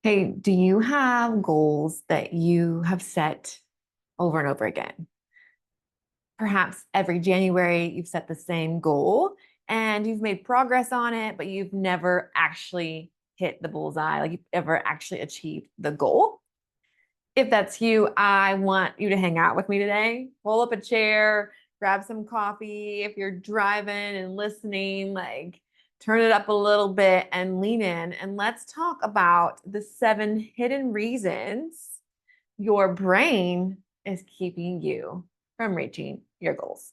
Hey, do you have goals that you have set over and over again? Perhaps every January you've set the same goal and you've made progress on it, but you've never actually hit the bullseye, like you've ever actually achieved the goal. If that's you, I want you to hang out with me today. Pull up a chair, grab some coffee. If you're driving and listening, like turn it up a little bit and lean in. And let's talk about the 7 hidden reasons your brain is keeping you from reaching your goals.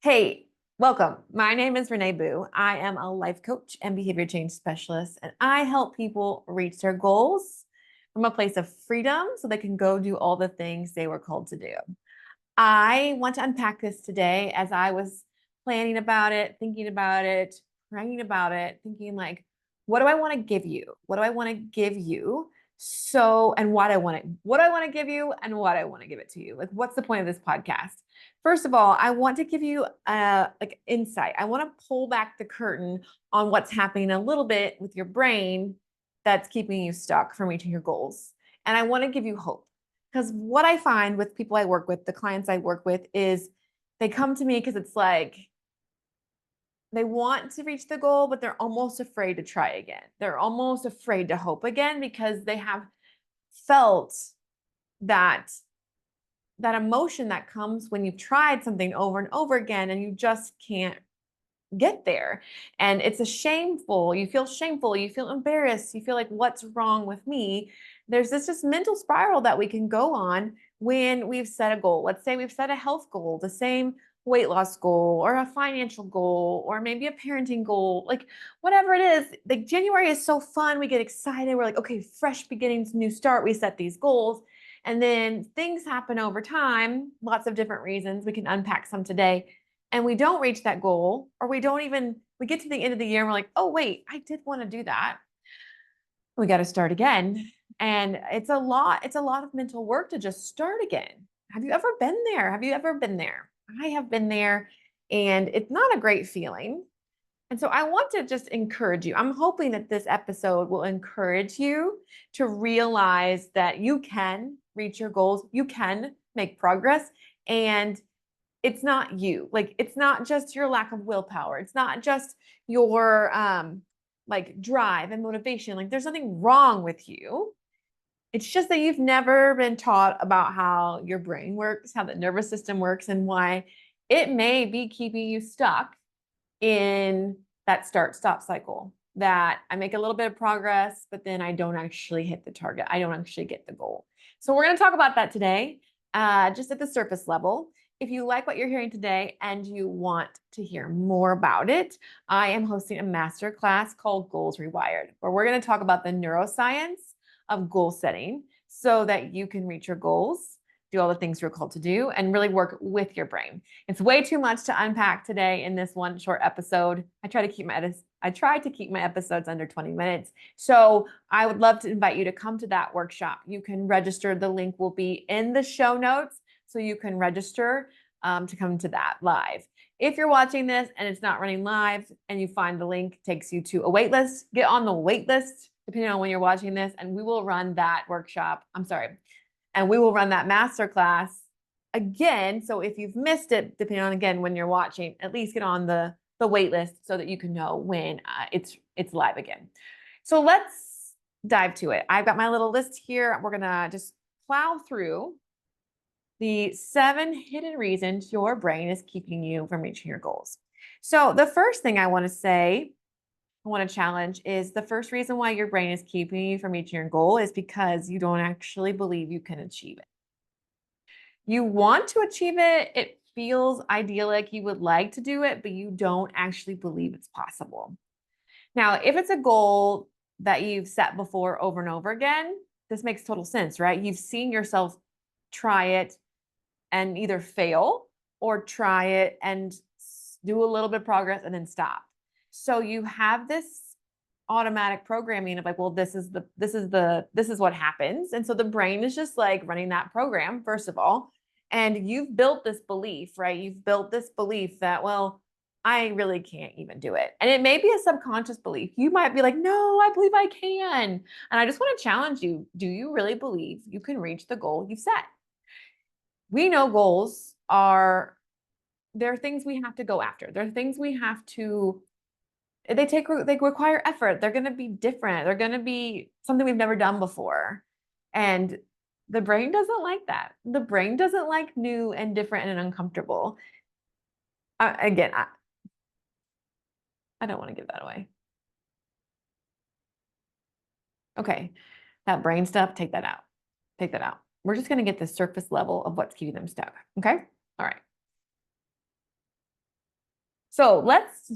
Hey, welcome. My name is Renee Boo. I am a life coach and behavior change specialist, and I help people reach their goals from a place of freedom so they can go do all the things they were called to do. I want to unpack this today as I was planning about it, thinking about it, praying about it, thinking like, what do I want to give you? What do I want to give you? So, and what I want to give you and what I want to give it to you. Like, what's the point of this podcast? First of all, I want to give you like insight. I want to pull back the curtain on what's happening a little bit with your brain that's keeping you stuck from reaching your goals. And I want to give you hope. Because what I find with people I work with, the clients I work with, is they come to me because it's like they want to reach the goal, but they're almost afraid to try again. They're almost afraid to hope again because they have felt that emotion that comes when you've tried something over and over again and you just can't get there. And it's you feel shameful, you feel embarrassed, you feel like, what's wrong with me? There's this just mental spiral that we can go on when we've set a goal. Let's say we've set a health goal, the same weight loss goal, or a financial goal, or maybe a parenting goal, like whatever it is. Like January is so fun. We get excited. We're like, okay, fresh beginnings, new start. We set these goals. And then things happen over time, lots of different reasons. We can unpack some today, and we don't reach that goal, or we get to the end of the year and we're like, oh, wait, I did want to do that. We got to start again. And it's a lot of mental work to just start again. Have you ever been there? Have you ever been there? I have been there, and it's not a great feeling. And so I want to just encourage you. I'm hoping that this episode will encourage you to realize that you can reach your goals, you can make progress, and it's not you. Like, it's not just your lack of willpower. It's not just your like drive and motivation. Like, there's nothing wrong with you. It's just that you've never been taught about how your brain works, how the nervous system works, and why it may be keeping you stuck in that start-stop cycle. That I make a little bit of progress, but then I don't actually hit the target. I don't actually get the goal. So we're going to talk about that today, just at the surface level. If you like what you're hearing today and you want to hear more about it, I am hosting a masterclass called Goals Rewired, where we're going to talk about the neuroscience of goal setting so that you can reach your goals, do all the things you're called to do, and really work with your brain. It's way too much to unpack today in this one short episode. I try to keep my episodes under 20 minutes. So I would love to invite you to come to that workshop. You can register. The link will be in the show notes, so you can register to come to that live. If you're watching this and it's not running live and you find the link takes you to a wait list, get on the wait list depending on when you're watching this, and we will run that workshop. And we will run that masterclass again. So if you've missed it, depending on again when you're watching, at least get on the wait list so that you can know when it's live again. So let's dive to it. I've got my little list here. We're gonna just plow through the 7 hidden reasons your brain is keeping you from reaching your goals. So the first thing I want to challenge is the first reason why your brain is keeping you from reaching your goal is because you don't actually believe you can achieve it. You want to achieve it. It feels idyllic. You would like to do it, but you don't actually believe it's possible. Now, if it's a goal that you've set before over and over again, this makes total sense, right? You've seen yourself try it and either fail or try it and do a little bit of progress and then stop. So you have this automatic programming of like, well, this is what happens. And so the brain is just like running that program, first of all. And you've built this belief, right? You've built this belief that, well, I really can't even do it. And it may be a subconscious belief. You might be like, no, I believe I can. And I just want to challenge you. Do you really believe you can reach the goal you've set? We know goals they're things we have to go after. They're things we have to, they require effort. They're going to be different. They're going to be something we've never done before. And the brain doesn't like that. The brain doesn't like new and different and uncomfortable. Again, I don't want to give that away. Okay, that brain stuff, take that out. Take that out. We're just going to get the surface level of what's keeping them stuck. Okay. All right. So let's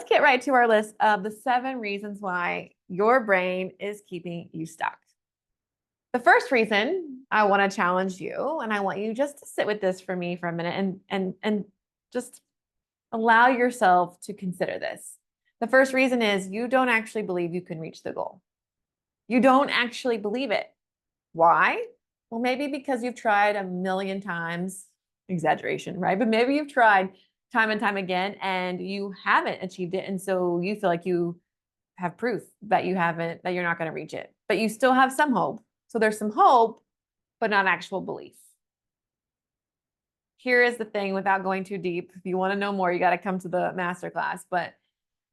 get right to our list of the 7 reasons why your brain is keeping you stuck. The first reason I want to challenge you, and I want you just to sit with this for me for a minute and just allow yourself to consider this. The first reason is you don't actually believe you can reach the goal. You don't actually believe it. Why? Well, maybe because you've tried a million times, exaggeration, right? But maybe you've tried time and time again and you haven't achieved it. And so you feel like you have proof that you're not going to reach it, but you still have some hope. So there's some hope, but not actual belief. Here is the thing, without going too deep. If you want to know more, you got to come to the masterclass. But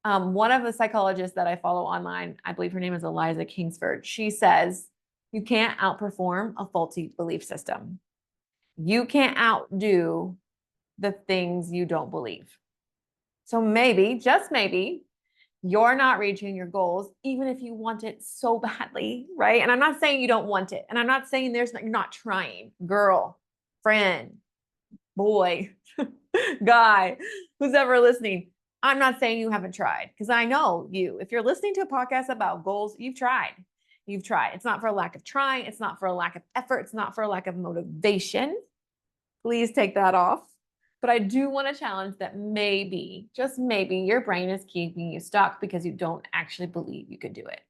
one of the psychologists that I follow online, I believe her name is Eliza Kingsford, she says, you can't outperform a faulty belief system. You can't outdo the things you don't believe. So maybe, just maybe, you're not reaching your goals, even if you want it so badly, right? And I'm not saying you don't want it. And I'm not saying you're not trying. Girl, friend, boy, guy, who's ever listening. I'm not saying you haven't tried, because I know you. If you're listening to a podcast about goals, you've tried. You've tried. It's not for a lack of trying. It's not for a lack of effort. It's not for a lack of motivation. Please take that off. But I do want to challenge that maybe, just maybe, your brain is keeping you stuck because you don't actually believe you could do it.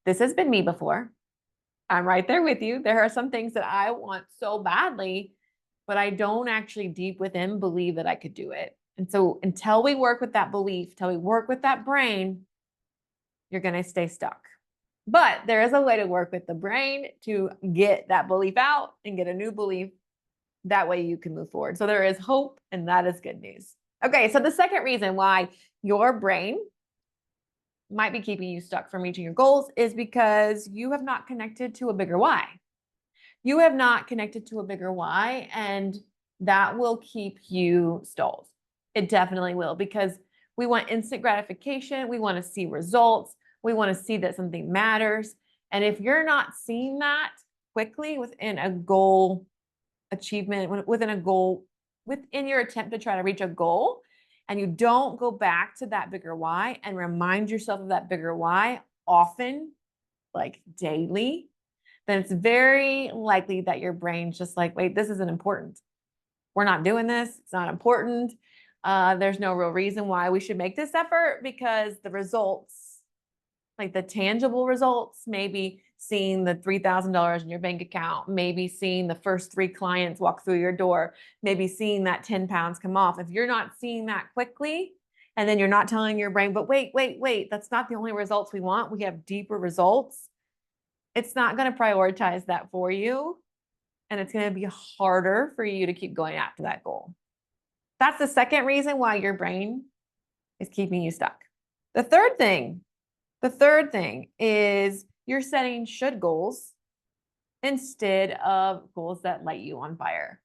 This has been me before. I'm right there with you. There are some things that I want so badly, but I don't actually deep within believe that I could do it. And so until we work with that belief, until we work with that brain, you're going to stay stuck. But there is a way to work with the brain to get that belief out and get a new belief. That way you can move forward. So there is hope, and that is good news. Okay, so the second reason why your brain might be keeping you stuck from reaching your goals is because you have not connected to a bigger why. You have not connected to a bigger why, and that will keep you stalled. It definitely will, because we want instant gratification. We want to see results. We want to see that something matters. And if you're not seeing that quickly within a goal achievement, within a goal, within your attempt to try to reach a goal, and you don't go back to that bigger why and remind yourself of that bigger why often, like daily, then it's very likely that your brain's just like, wait, this isn't important. We're not doing this. It's not important. There's no real reason why we should make this effort, because the results, like the tangible results, maybe seeing the $3,000 in your bank account, maybe seeing the first 3 clients walk through your door, maybe seeing that 10 pounds come off. If you're not seeing that quickly, and then you're not telling your brain, but wait, that's not the only results we want. We have deeper results. It's not going to prioritize that for you. And it's going to be harder for you to keep going after that goal. That's the second reason why your brain is keeping you stuck. The third thing is you're setting should goals instead of goals that light you on fire.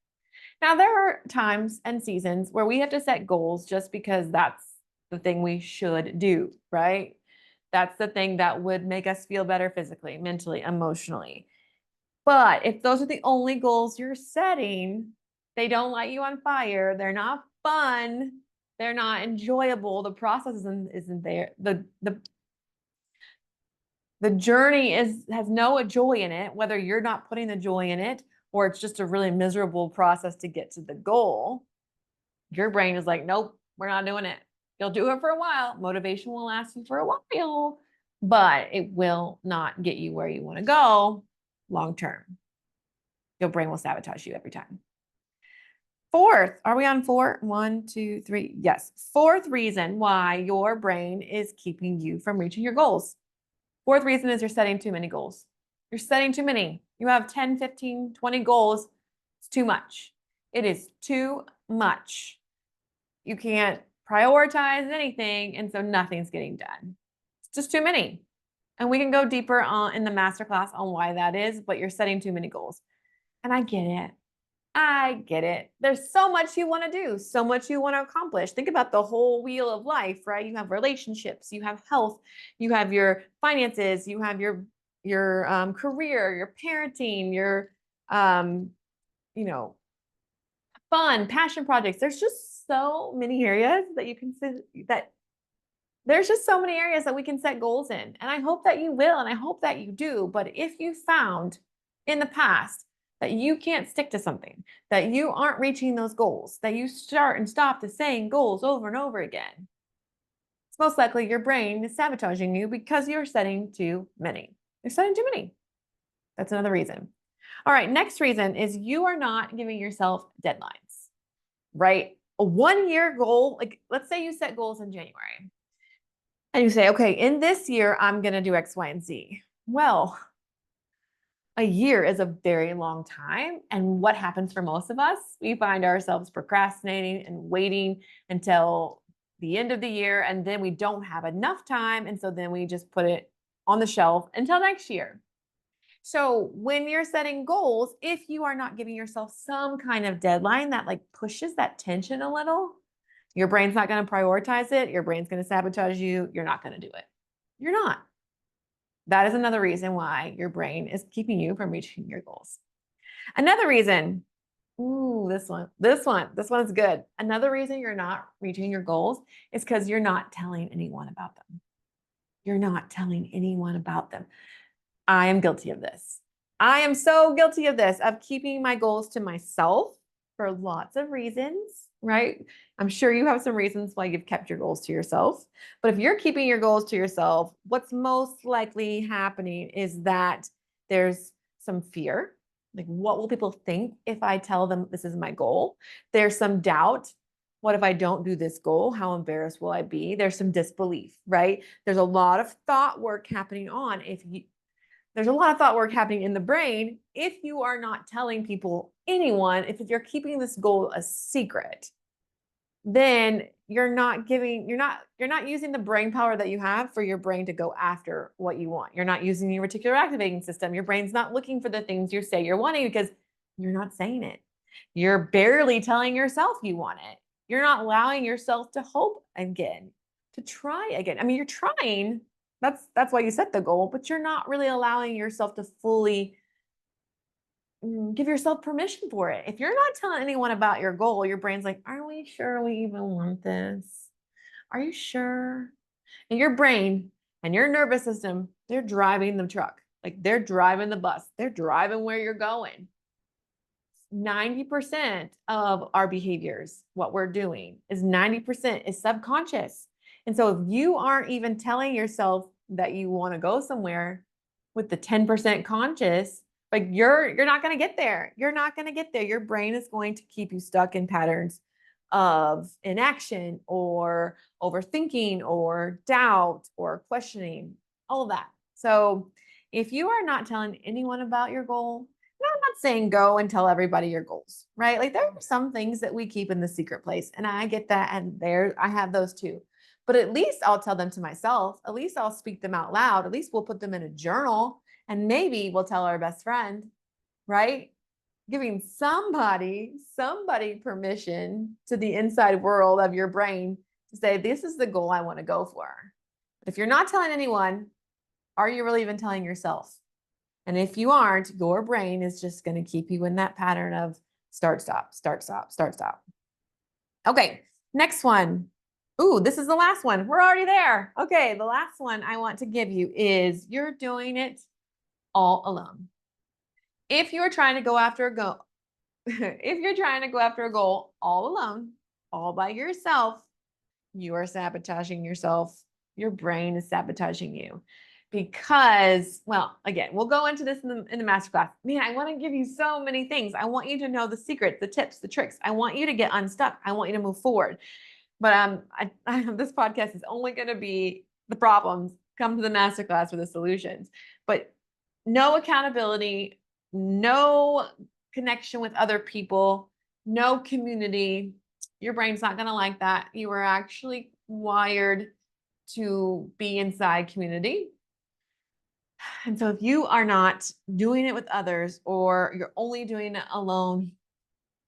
Now, there are times and seasons where we have to set goals just because that's the thing we should do, right? That's the thing that would make us feel better physically, mentally, emotionally. But if those are the only goals you're setting, they don't light you on fire. They're not fun. They're not enjoyable. The process isn't there. The journey has no joy in it, whether you're not putting the joy in it or it's just a really miserable process to get to the goal. Your brain is like, nope, we're not doing it. You'll do it for a while. Motivation will last you for a while, but it will not get you where you want to go long term. Your brain will sabotage you every time. Fourth, are we on four? 1, 2, 3. Yes. Fourth reason why your brain is keeping you from reaching your goals. Fourth reason is you're setting too many goals. You're setting too many. You have 10, 15, 20 goals. It's too much. It is too much. You can't prioritize anything, and so nothing's getting done. It's just too many. And we can go deeper in the masterclass on why that is, but you're setting too many goals. And I get it. I get it. There's so much you want to do, so much you want to accomplish. Think about the whole wheel of life, right? You have relationships, you have health, you have your finances, you have your career, your parenting, your you know, fun, passion projects. There's just so many areas that you can that there's just so many areas that we can set goals in. And I hope that you will, and I hope that you do. But if you found in the past that you can't stick to something, that you aren't reaching those goals, that you start and stop the same goals over and over again, it's most likely your brain is sabotaging you because you're setting too many. You're setting too many. That's another reason. All right, next reason is you are not giving yourself deadlines, right? A 1 year goal, like let's say you set goals in January and you say, okay, in this year, I'm going to do X, Y, and Z. Well, a year is a very long time. And what happens for most of us? We find ourselves procrastinating and waiting until the end of the year, and then we don't have enough time. And so then we just put it on the shelf until next year. So when you're setting goals, if you are not giving yourself some kind of deadline that like pushes that tension a little, your brain's not going to prioritize it. Your brain's going to sabotage you. You're not going to do it. You're not. That is another reason why your brain is keeping you from reaching your goals. Another reason, this one is good. Another reason you're not reaching your goals is because you're not telling anyone about them. You're not telling anyone about them. I am guilty of this. I am so guilty of this, of keeping my goals to myself for lots of reasons, right? I'm sure you have some reasons why you've kept your goals to yourself. But if you're keeping your goals to yourself, what's most likely happening is that there's some fear. Like, what will people think if I tell them this is my goal? There's some doubt. What if I don't do this goal? How embarrassed will I be? There's some disbelief, right? There's a lot of thought work happening on there's a lot of thought work happening in the brain if you are not telling people, anyone, if you're keeping this goal a secret, then you're not using the brain power that you have for your brain to go after what you want. You're not using your reticular activating system. Your brain's not looking for the things you say you're wanting because you're not saying it. You're barely telling yourself you want it. You're not allowing yourself to hope again, to try again. I mean, you're trying. That's why you set the goal, but you're not really allowing yourself to fully give yourself permission for it. If you're not telling anyone about your goal, your brain's like, are we sure we even want this? Are you sure? And your brain and your nervous system, they're driving the truck. Like they're driving the bus. They're driving where you're going. 90% of our behaviors, what we're doing is 90% is subconscious. And so if you aren't even telling yourself that you want to go somewhere with the 10% conscious, like you're not going to get there. You're not going to get there. Your brain is going to keep you stuck in patterns of inaction or overthinking or doubt or questioning, all of that. So if you are not telling anyone about your goal, no, I'm not saying go and tell everybody your goals, right? Like there are some things that we keep in the secret place, and I get that, and I have those too. But at least I'll tell them to myself. At least I'll speak them out loud. At least we'll put them in a journal, and maybe we'll tell our best friend, right? Giving somebody permission to the inside world of your brain to say, this is the goal I want to go for. But if you're not telling anyone, are you really even telling yourself? And if you aren't, your brain is just going to keep you in that pattern of start, stop, start, stop, start, stop. Okay, next one. Ooh, this is the last one. We're already there. Okay, the last one I want to give you is you're doing it all alone. If you're trying to go after a goal, if you're trying to go after a goal all alone, all by yourself, you are sabotaging yourself. Your brain is sabotaging you. because, well, again, we'll go into this in the masterclass. Man, I want to give you so many things. I want you to know the secrets, the tips, the tricks. I want you to get unstuck. I want you to move forward. But this podcast is only going to be the problems. Come to the masterclass for the solutions. But no accountability, no connection with other people, no community. Your brain's not going to like that. You are actually wired to be inside community. And so if you are not doing it with others, or you're only doing it alone,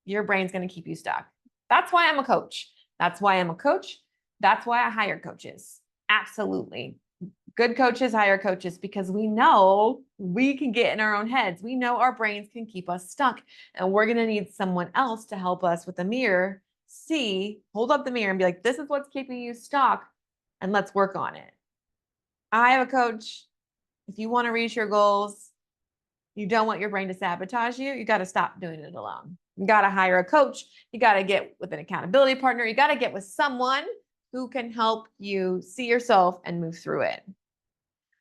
your brain's going to keep you stuck. That's why I'm a coach. That's why I'm a coach. That's why I hire coaches. Absolutely. Good coaches hire coaches, because we know we can get in our own heads. We know our brains can keep us stuck, and we're going to need someone else to help us with the mirror, hold up the mirror and be like, this is what's keeping you stuck, and let's work on it. I have a coach. If you want to reach your goals, you don't want your brain to sabotage you, you got to stop doing it alone. You got to hire a coach. You got to get with an accountability partner. You got to get with someone who can help you see yourself and move through it.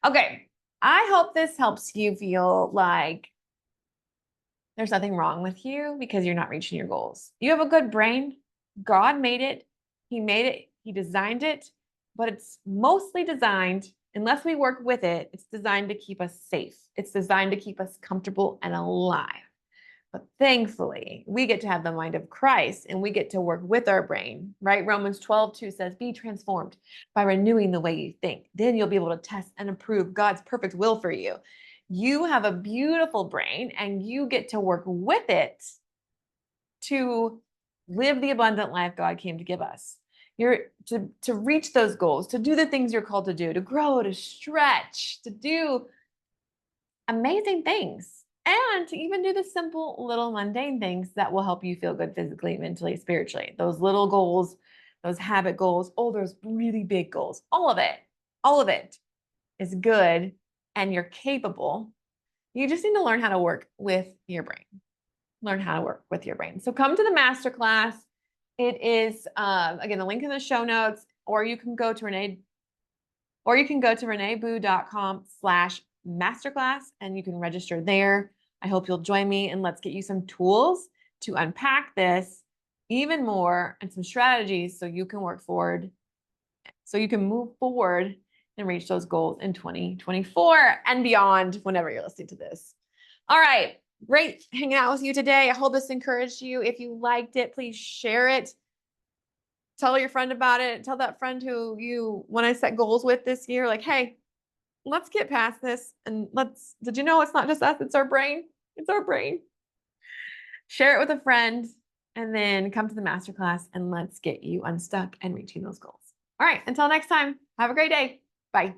Okay. I hope this helps you feel like there's nothing wrong with you because you're not reaching your goals. You have a good brain. God made it. He made it. He designed it, but it's mostly designed, unless we work with it, it's designed to keep us safe. It's designed to keep us comfortable and alive. But thankfully, we get to have the mind of Christ, and we get to work with our brain, right? Romans 12:2 says, be transformed by renewing the way you think. Then you'll be able to test and approve God's perfect will for you. You have a beautiful brain, and you get to work with it to live the abundant life God came to give us. You're to reach those goals, to do the things you're called to do, to grow, to stretch, to do amazing things, and to even do the simple little mundane things that will help you feel good physically, mentally, spiritually. Those little goals, those habit goals, those really big goals, all of it is good, and you're capable. You just need to learn how to work with your brain. Learn how to work with your brain. So come to the masterclass. It is, again, the link in the show notes, or you can go to reneeboo.com/masterclass, and you can register there. I hope you'll join me, and let's get you some tools to unpack this even more, and some strategies so you can work forward, so you can move forward and reach those goals in 2024 and beyond, whenever you're listening to this. All right. Great hanging out with you today. I hope this encouraged you. If you liked it, please share it. Tell your friend about it. Tell that friend who you want to set goals with this year, like, hey, let's get past this. And did you know it's not just us, it's our brain. It's our brain. Share it with a friend, and then come to the masterclass, and let's get you unstuck and reaching those goals. All right. Until next time, have a great day. Bye.